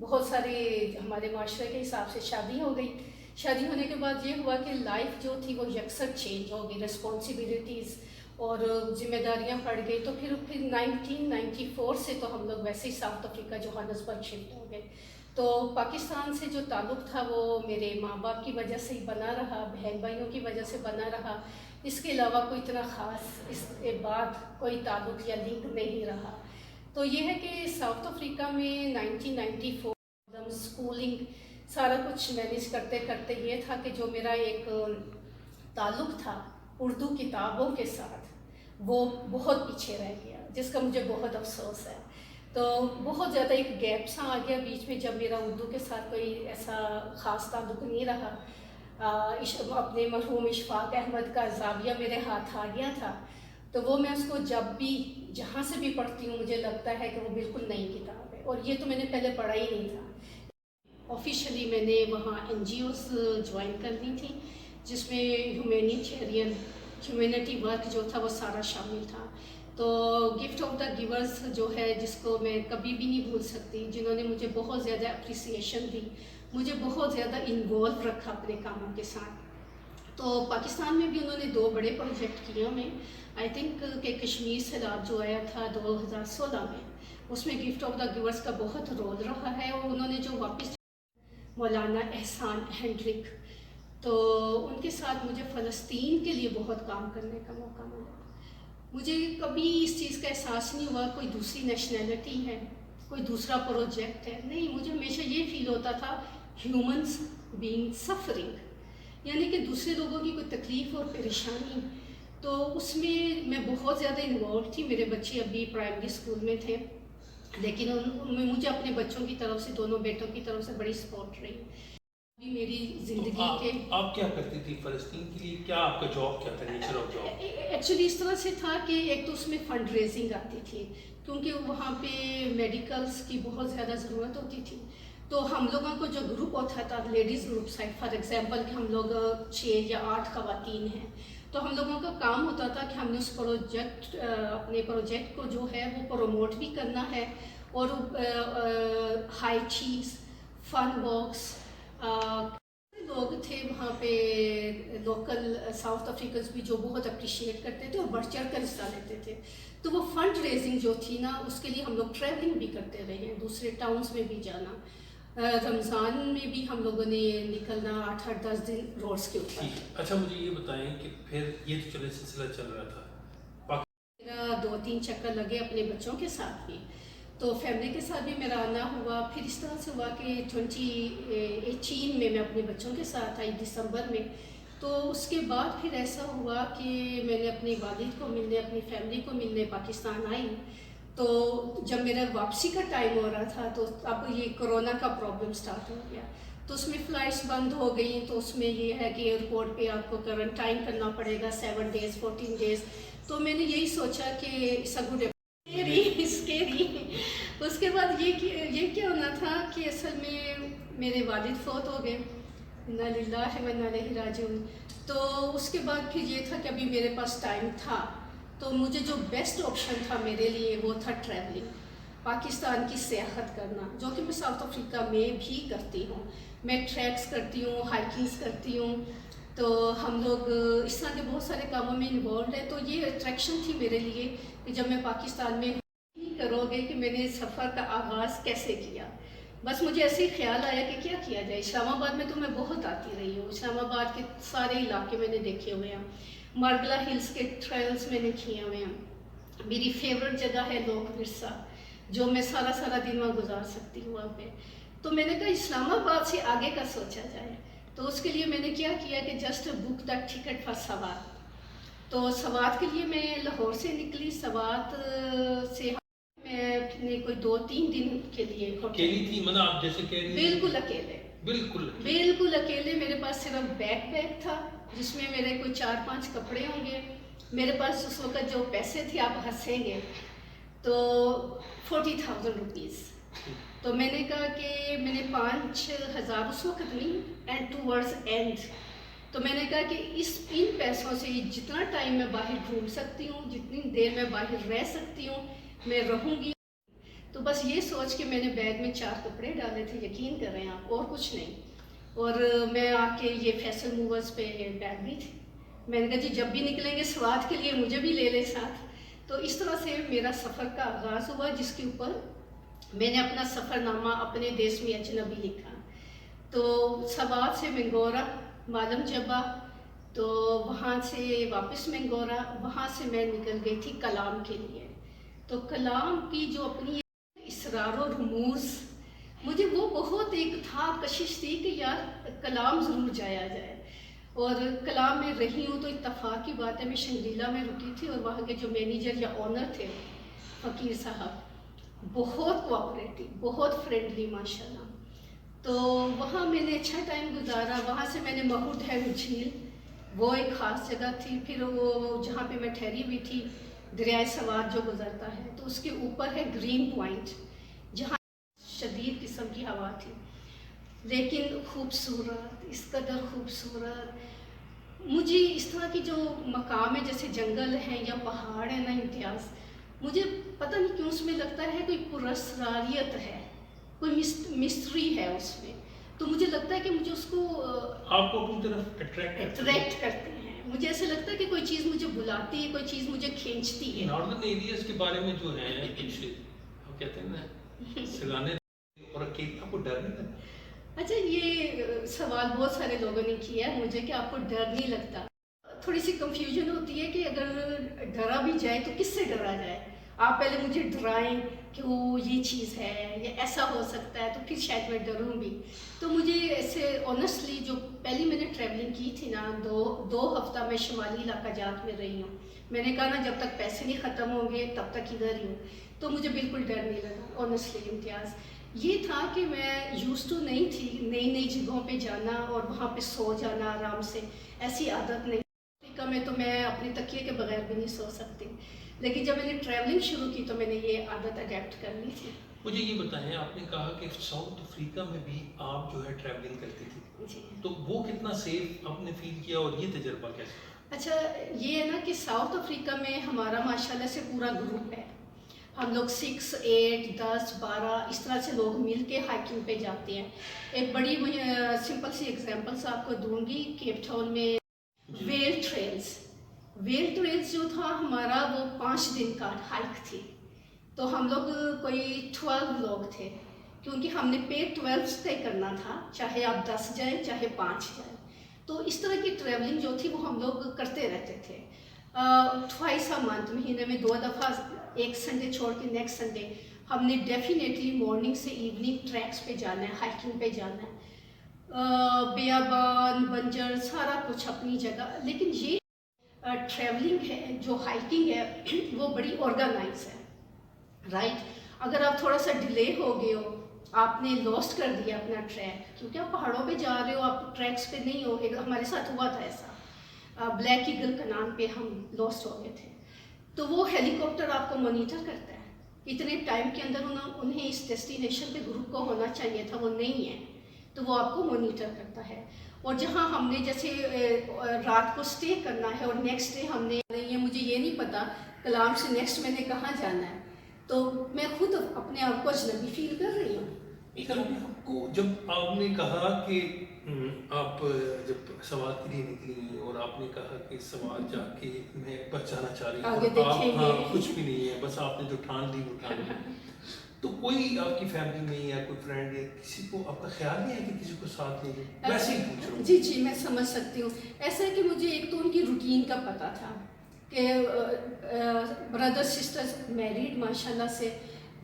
بہت سارے ہمارے معاشرے کے حساب سے شادی ہو گئی. شادی ہونے کے بعد یہ ہوا کہ لائف جو تھی وہ یکسر چینج ہو گئی، رسپانسبلٹیز اور ذمہ داریاں پڑ گئی. تو پھر 1994 سے تو ہم لوگ ویسے ہی ساؤتھ افریقہ جوہانسبرگ شفٹ ہو گئے. تو پاکستان سے جو تعلق تھا وہ میرے ماں باپ کی وجہ سے ہی بنا رہا، بہن بھائیوں کی وجہ سے بنا رہا. اس کے علاوہ کوئی اتنا خاص اس کے بعد کوئی تعلق یا لنک نہیں رہا. تو یہ ہے کہ ساؤتھ افریقہ میں 1994 اسکولنگ سارا کچھ مینیج کرتے کرتے یہ تھا کہ جو میرا ایک تعلق تھا اردو کتابوں کے ساتھ وہ بہت پیچھے رہ گیا، جس کا مجھے بہت افسوس ہے. تو بہت زیادہ ایک گیپ سا آ گیا بیچ میں، جب میرا اردو کے ساتھ کوئی ایسا خاص تعلق نہیں رہا. اپنے مرحوم اشفاق احمد کا زاویہ میرے ہاتھ آ گیا تھا، تو وہ میں اس کو جب بھی جہاں سے بھی پڑھتی ہوں مجھے لگتا ہے کہ وہ بالکل نئی کتاب ہے، اور یہ تو میں نے پہلے پڑھا ہی نہیں تھا. آفیشلی میں نے وہاں این جی اوز جوائن کرنی تھی، جس میں ہیومینٹی ورک جو تھا وہ سارا شامل تھا. تو گفٹ آف دا گیورز جو ہے، جس کو میں کبھی بھی نہیں بھول سکتی، جنہوں نے مجھے بہت زیادہ اپریسیشن دی، مجھے بہت زیادہ انوالو رکھا اپنے کاموں کے ساتھ. تو پاکستان میں بھی انہوں نے 2 بڑے پروجیکٹ کیے ہمیں. آئی تھنک کہ کشمیر سیلاب جو آیا تھا 2016 میں، اس میں گفٹ آف دا گیورز کا بہت رول رہا ہے. اور انہوں نے جو واپس مولانا احسان ہینڈرک، تو ان کے ساتھ مجھے فلسطین کے لیے بہت کام کرنے کا موقع ملا. مجھے کبھی اس چیز کا احساس نہیں ہوا کوئی دوسری نیشنلٹی ہے، کوئی دوسرا پروجیکٹ ہے. نہیں، مجھے ہمیشہ یہ فیل ہوتا تھا ہیومنس بینگ سفرنگ، یعنی کہ دوسرے لوگوں کی کوئی تکلیف اور پریشانی. تو اس میں بہت زیادہ انوالو تھی. میرے بچے ابھی پرائمری اسکول میں تھے، لیکن ان میں مجھے اپنے بچوں کی طرف سے، دونوں بیٹوں کی طرف سے بڑی سپورٹ رہی. میری زندگی کے آپ کیا کرتی تھی فلسطین کے لیے؟ کیا آپ کا جاب کیا تھا، نیچر آف جاب؟ ایکچولی اس طرح سے تھا کہ ایک تو اس میں فنڈ ریزنگ آتی تھی، کیونکہ وہاں پہ میڈیکلس کی بہت زیادہ ضرورت ہوتی تھی. تو ہم لوگوں کو جو گروپ ہوتا تھا، ladies group side for example کہ ہم لوگ 6 یا 8 خواتین ہیں، تو ہم لوگوں کا کام ہوتا تھا کہ ہم نے اس اپنے پروجیکٹ کو جو ہے وہ پروموٹ بھی کرنا ہے. اور ہائی چیز، فن باکس، لوگ تھے وہاں پہ لوکل ساؤتھ افریقنس بھی جو بہت اپریشیٹ کرتے تھے اور بڑھ چڑھ کر حصہ لیتے تھے. تو وہ فنڈ ریزنگ جو تھی نا، اس کے لیے ہم لوگ ٹریولنگ بھی کرتے رہے ہیں، دوسرے ٹاؤنس میں بھی جانا. رمضان میں بھی ہم لوگوں نے نکلنا 8-10 دن روڈس کے اوپر. اچھا، مجھے یہ بتائیں کہ پھر یہ تو چلے سلسلہ چل رہا تھا، میرا 2-3 چکر لگے اپنے بچوں کے ساتھ بھی، تو فیملی کے ساتھ بھی میرا آنا ہوا. پھر اس طرح سے ہوا کہ 2018 میں اپنے بچوں کے ساتھ آئی دسمبر میں. تو اس کے بعد پھر ایسا ہوا کہ میں نے اپنے والد کو ملنے، اپنی فیملی کو ملنے پاکستان آئی. تو جب میرا واپسی کا ٹائم ہو رہا تھا تو اب یہ کرونا کا پرابلم سٹارٹ ہو گیا. تو اس میں فلائٹس بند ہو گئیں. تو اس میں یہ ہے کہ ایئرپورٹ پہ آپ کو کرنٹائن کرنا پڑے گا 7 days 14 days. تو میں نے یہی سوچا کہ اسکیری. اس کے بعد یہ کیا ہونا تھا کہ اصل میں میرے والد فوت ہو گئے، انا للہ و انا الیہ راجعون. تو اس کے بعد پھر یہ تھا کہ ابھی میرے پاس ٹائم تھا، تو مجھے جو بیسٹ آپشن تھا میرے لیے وہ تھا ٹریولنگ، پاکستان کی سیاحت کرنا، جو کہ میں ساؤتھ افریقہ میں بھی کرتی ہوں. میں ٹریکس کرتی ہوں، ہائکنگس کرتی ہوں. تو ہم لوگ اس طرح کے بہت سارے کاموں میں انوالوڈ ہیں. تو یہ اٹریکشن تھی میرے لیے کہ جب میں پاکستان میں کرو گے کہ میں نے سفر کا آغاز کیسے کیا. بس مجھے ایسے ہی خیال آیا کہ کیا کیا جائے. اسلام آباد میں تو میں بہت آتی رہی ہوں، اسلام آباد کے سارے علاقے میں نے دیکھے ہوئے ہیں، مارگلا ہلز کے ٹریلز میں نے کیے ہوئے ہیں. میری فیورٹ جگہ ہے لوک ورثہ، جو میں سارا دن وہاں گزار سکتی ہوں وہاں پہ. تو میں نے کہا اسلام آباد سے آگے کا سوچا جائے. تو اس کے لیے میں نے کیا کہ just book the ticket for Swat. تو سوات کے لیے میں لاہور سے نکلی. سوات سے میں نے کوئی 2-3 دن کے لیے اکیلی تھی؟ مطلب آپ جیسے کہہ رہی ہیں بالکل اکیلے، بالکل اکیلے. میرے پاس صرف بیک تھا جس میں میرے کوئی 4-5 کپڑے ہوں گے. میرے پاس اس وقت جو پیسے تھے، آپ ہنسیں گے، تو 40,000 روپیز. تو میں نے کہا کہ میں نے 5,000 اس وقت نہیں، اینڈ ٹوورڈز اینڈ. تو میں نے کہا کہ ان پیسوں سے جتنا ٹائم میں باہر گھوم سکتی ہوں، جتنی دیر میں باہر رہ سکتی ہوں، میں رہوں گی. تو بس یہ سوچ کے میں نے بیگ میں 4 کپڑے ڈالے تھے، یقین کر رہے ہیں آپ، اور کچھ نہیں. اور میں آ کے یہ فیصل موورز پہ بیٹھ گئی تھی. میں نے کہا جی جب بھی نکلیں گے سوات کے لیے مجھے بھی لے لیں ساتھ. تو اس طرح سے میرا سفر کا آغاز ہوا، جس کے اوپر میں نے اپنا سفر نامہ اپنے دیس میں اجنبی لکھا. تو سوات سے منگورا، معلم جبہ، تو وہاں سے واپس منگورا، وہاں سے میں نکل گئی تھی کلام کے لیے. تو کلام کی جو اپنی اسرار و رموز، مجھے وہ بہت ایک تھا کشش تھی کہ یار کلام ضرور جایا جائے. اور کلام میں رہی ہوں تو اتفاق کی بات ہے، میں شنگریلا میں رکی تھی اور وہاں کے جو مینیجر یا آنر تھے فقیر صاحب، بہت کوآپریٹو، بہت فرینڈلی ماشاء اللہ. تو وہاں میں نے اچھا ٹائم گزارا. وہاں سے میں نے مہو ڈھیل جھیل، وہ ایک خاص جگہ تھی. پھر وہ جہاں پہ میں ٹھہری ہوئی تھی دریائے سوات جو گزرتا ہے، تو اس کے اوپر ہے گرین پوائنٹ، جہاں شدید قسم کی ہوا تھی، لیکن خوبصورت، اس قدر خوبصورت. مجھے اس طرح کی جو مقام ہے جیسے جنگل ہیں یا پہاڑ ہیں نا امتیاز، مجھے پتہ نہیں کیوں اس میں لگتا ہے کوئی پراسراریت ہے، کوئی مسٹری ہے اس میں. تو مجھے لگتا ہے کہ مجھے اس کو آپ کو اپنی طرف اٹریکٹ کرتے ہیں. مجھے ایسے لگتا ہے کہ کوئی چیز مجھے بلاتی ہے، کوئی چیز مجھے کھینچتی ہے. ناردرن ایریاز کے بارے میں جو ہے کچھ ہم کہتے ہیں نا سگانے اور اکیلے، آپ کو ڈر نہیں لگتا؟ اچھا، یہ سوال بہت سارے لوگوں نے کیا ہے مجھے کہ آپ کو ڈر نہیں لگتا. تھوڑی سی کنفیوژن ہوتی ہے کہ اگر ڈرا بھی جائے تو کس سے ڈرا جائے. آپ پہلے مجھے ڈرائیں کہ وہ یہ چیز ہے یا ایسا ہو سکتا ہے تو پھر شاید میں ڈروں بھی. تو مجھے ایسے آنیسٹلی جو پہلی میں نے ٹریولنگ کی تھی نا، دو ہفتہ میں شمالی علاقہ جات میں رہی ہوں. میں نے کہا نا جب تک پیسے نہیں ختم ہوں گے تب تک ادھر ہی ہوں. تو مجھے بالکل ڈر نہیں لگا آنیسٹلی. امتیاز یہ تھا کہ میں یوز ٹو نہیں تھی نئی نئی جگہوں پہ جانا اور وہاں پہ سو جانا آرام سے، ایسی عادت نہیں. افریقہ میں تو میں اپنے تکیے کے بغیر بھی نہیں سو سکتی، لیکن جب میں نے ٹریولنگ شروع کی تو میں نے یہ عادت اڈیپٹ کر لی تھی. مجھے یہ بتائیں، آپ نے کہا کہ ساؤتھ افریقہ میں بھی آپ جو ہے ٹریولنگ کرتی تھی، جی. تو وہ کتنا سیف آپ نے فیل کیا اور یہ تجربہ کیسا؟ اچھا، یہ ہے نا کہ ساؤتھ افریقہ میں ہمارا ماشاءاللہ سے پورا گروپ ہے. ہم لوگ 6, 8, 10, 12 اس طرح سے لوگ مل کے ہائکنگ پہ جاتے ہیں. ایک بڑی سمپل سی ایگزامپلس آپ کو دوں گی. کیپ ٹاؤن میں ویل ٹریلز جو تھا ہمارا، وہ 5 دن کا ہائک تھی. تو ہم لوگ کوئی 12 لوگ تھے، کیونکہ ہم نے پے 12 طے کرنا تھا، چاہے آپ 10 جائیں چاہے 5 جائیں. تو اس طرح کی ٹریولنگ جو تھی وہ ہم لوگ کرتے رہتے تھے. ٹوائس اے منتھ، مہینے میں 2 دفعہ، ایک سنڈے چھوڑ کے نیکسٹ سنڈے ہم نے ڈیفینیٹلی مارننگ سے ایوننگ ٹریکس پہ جانا ہے، ہائکنگ پہ جانا ہے. بیابان، بنجر، سارا کچھ اپنی جگہ. لیکن یہ ٹریولنگ ہے جو ہائکنگ ہے وہ بڑی آرگنائز ہے، رائٹ. اگر آپ تھوڑا سا ڈیلے ہو گئے ہو، آپ نے لاسٹ کر دیا اپنا ٹریک، کیونکہ آپ پہاڑوں پہ جا رہے ہو، آپ ٹریکس پہ نہیں ہو. ہمارے ساتھ ہوا تھا ایسا، بلیک ایگل کنان پہ ہم لاسٹ ہو گئے تھے. تو وہ ہیلی کاپٹر آپ کو مانیٹر کرتا ہے. اتنے ٹائم کے اندر انہیں اس ڈیسٹینیشن پہ گروپ کو ہونا چاہیے تھا، وہ نہیں ہے، تو وہ آپ کو مانیٹر کرتا ہے. اور جہاں ہم نے جیسے رات کو سٹے کرنا ہے اور نیکسٹ ڈے ہم نے مجھے یہ نہیں پتا کلام سے نیکسٹ میں نے کہاں جانا ہے، تو میں خود اپنے آپ کو اجنبی فیل کر رہی ہوں. آپ کو جب آپ نے کہا کہ آپ جب سوات کے لیے نکلی اور آپ نے کہا کہ سوات جا کے میں بچانا چاہ رہی ہوں، آپ کچھ بھی نہیں ہے، بس آپ نے جو ٹھان لی وہ ٹھان لی، تو کوئی آپ کی فیملی میں یا کوئی فرینڈ یا کسی کو آپ کا خیال نہیں ہے کہ کسی کو ساتھ لے لیں؟ ویسے ہی پوچھ رہا ہوں. جی میں سمجھ سکتی ہوں. ایسا ہے کہ مجھے ایک تو ان کی روٹین کا پتہ تھا کہ بردر سسٹرز میریڈ ماشاء اللہ سے،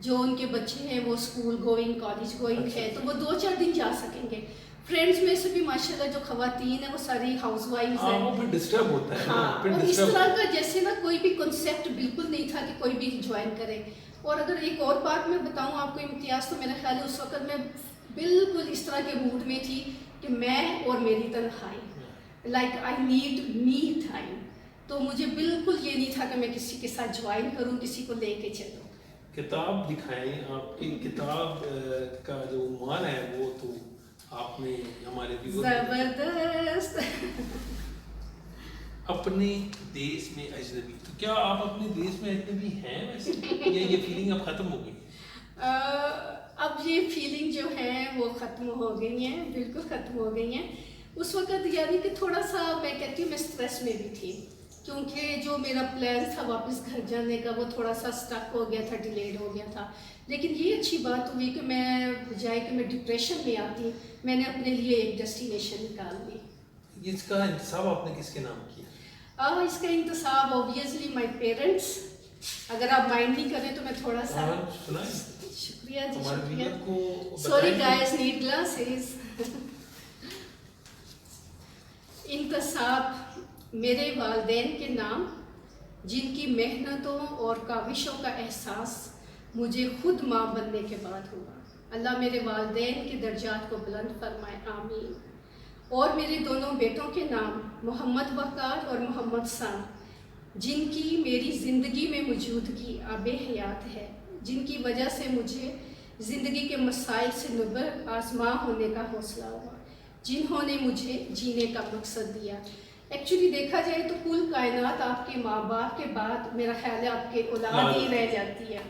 جو ان کے بچے ہیں وہ اسکول گوئنگ، کالج گوئنگ ہے، تو وہ 2-4 دن جا سکیں گے. فرینڈس میں سے بھی ماشاء اللہ جو خواتین ہیں وہ ساری ہاؤس وائفز ہیں. وہ پھر ڈسٹرب ہوتا ہے. ہاں، اور اس طرح کا جیسے نا کوئی بھی کنسیپٹ بالکل نہیں تھا کہ کوئی بھی جوائن کرے. اور اگر ایک اور بات میں بتاؤں آپ کو امتیاز، تو میرا خیال ہے اس وقت میں بالکل اس طرح کے موڈ میں تھی کہ میں اور میری تنہائی، like I need me time. تو مجھے بالکل یہ نہیں تھا کہ میں کسی کے ساتھ جوائن کروں، کسی کو لے کے چلوں. کتاب دکھائیں، آپ کی کتاب کا جو عنوان ہے وہ تو آپ نے ہمارے زبردست اپنے دیس میں اجنبی. تو کیا آپ اپنے دیس میں اجنبی ہیں ویسے، یا یہ فیلنگ اب ختم ہو گئی؟ اب یہ فیلنگ جو ہے وہ ختم ہو گئی ہیں، بالکل ختم ہو گئی ہیں. اس وقت یعنی کہ تھوڑا سا میں کہتی ہوں میں اسٹریس میں بھی تھی، کیونکہ جو میرا پلان تھا واپس گھر جانے کا وہ تھوڑا سا اسٹک ہو گیا تھا، ڈیلیڈ ہو گیا تھا. لیکن یہ اچھی بات ہوئی کہ میں بجائے کہ میں ڈپریشن میں آتی، میں نے اپنے لیے ایک ڈیسٹینیشن نکال لی. اس کا انتصاب آپ نے کس کے نام کیا؟ اس کا انتصاب اوبویسلی مائی پیرنٹس. اگر آپ مائنڈ نہیں کریں تو میں تھوڑا سا شکریہ جی، شکریہ. Sorry guys, need glasses. انتصاب میرے والدین کے نام، جن کی محنتوں اور کاوشوں کا احساس مجھے خود ماں بننے کے بعد ہوا. اللہ میرے والدین کے درجات کو بلند فرمائے، آمین. اور میرے دونوں بیٹوں کے نام محمد وقار اور محمد سان، جن کی میری زندگی میں موجودگی آب حیات ہے، جن کی وجہ سے مجھے زندگی کے مسائل سے نبر آزما ہونے کا حوصلہ ہوا، جنہوں نے مجھے جینے کا مقصد دیا. ایکچولی دیکھا جائے تو کل کائنات آپ کے ماں باپ کے بعد میرا خیال ہے آپ کے اولاد ہی رہ جاتی ہے.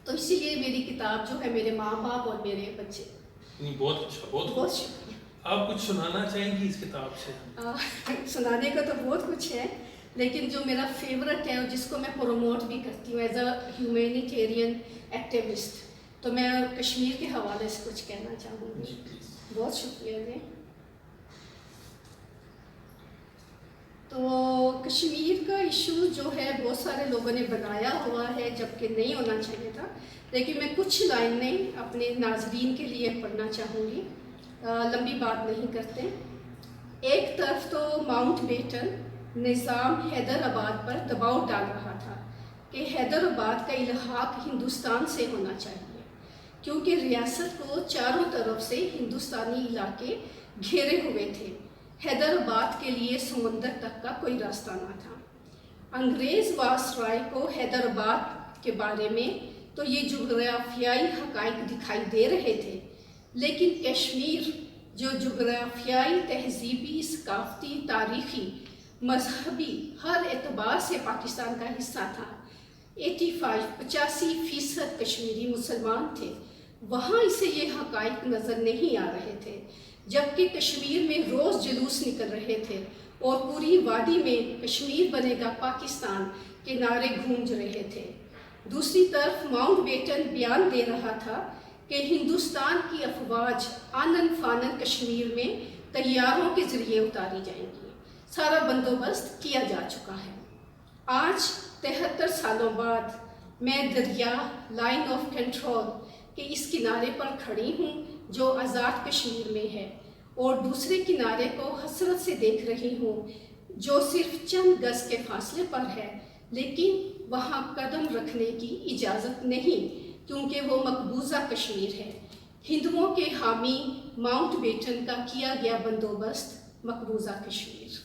تو اسی لیے میری کتاب جو ہے میرے ماں باپ اور میرے بچے. بہت اچھا، بہت شکریہ. آپ کچھ سنانا چاہیں گی اس کتاب سے؟ سنانے کا تو بہت کچھ ہے، لیکن جو میرا فیورٹ ہے اور جس کو میں پروموٹ بھی کرتی ہوں ایز اے ہیومینیٹیرین ایکٹیوسٹ، تو میں کشمیر کے حوالے سے کچھ کہنا چاہوں گی. بہت شکریہ جی. تو کشمیر کا ایشو جو ہے بہت سارے لوگوں نے بنایا ہوا ہے جبکہ نہیں ہونا چاہیے تھا، لیکن میں کچھ لائنیں اپنے ناظرین کے لیے پڑھنا چاہوں گی، لمبی بات نہیں کرتے. ایک طرف تو ماؤنٹ بیٹن نظام حیدر آباد پر دباؤ ڈال رہا تھا کہ حیدر آباد کا الحاق ہندوستان سے ہونا چاہیے، کیونکہ ریاست کو چاروں طرف سے ہندوستانی علاقے گھیرے ہوئے تھے. حیدر آباد کے لیے سمندر تک کا کوئی راستہ نہ تھا. انگریز وائسرائے کو حیدر آباد کے بارے میں تو یہ جغرافیائی حقائق دکھائی دے رہے تھے، لیکن کشمیر جو جغرافیائی، تہذیبی، ثقافتی، تاریخی، مذہبی ہر اعتبار سے پاکستان کا حصہ تھا، 85% کشمیری مسلمان تھے، وہاں اسے یہ حقائق نظر نہیں آ رہے تھے. جبکہ کشمیر میں روز جلوس نکل رہے تھے اور پوری وادی میں کشمیر بنے گا پاکستان کے نعرے گونج رہے تھے. دوسری طرف ماؤنٹ بیٹن بیان دے رہا تھا کہ ہندوستان کی افواج آنن فانن کشمیر میں طیاروں کے ذریعے اتاری جائیں گی. سارا بندوبست کیا جا چکا ہے. آج 73 سالوں بعد میں دریا لائن آف کنٹرول کے اس کنارے پر کھڑی ہوں جو آزاد کشمیر میں ہے، اور دوسرے کنارے کو حسرت سے دیکھ رہی ہوں جو صرف چند گز کے فاصلے پر ہے، لیکن وہاں قدم رکھنے کی اجازت نہیں کیونکہ وہ مقبوضہ کشمیر ہے. ہندوؤں کے حامی ماؤنٹ بیٹن کا کیا گیا بندوبست مقبوضہ کشمیر.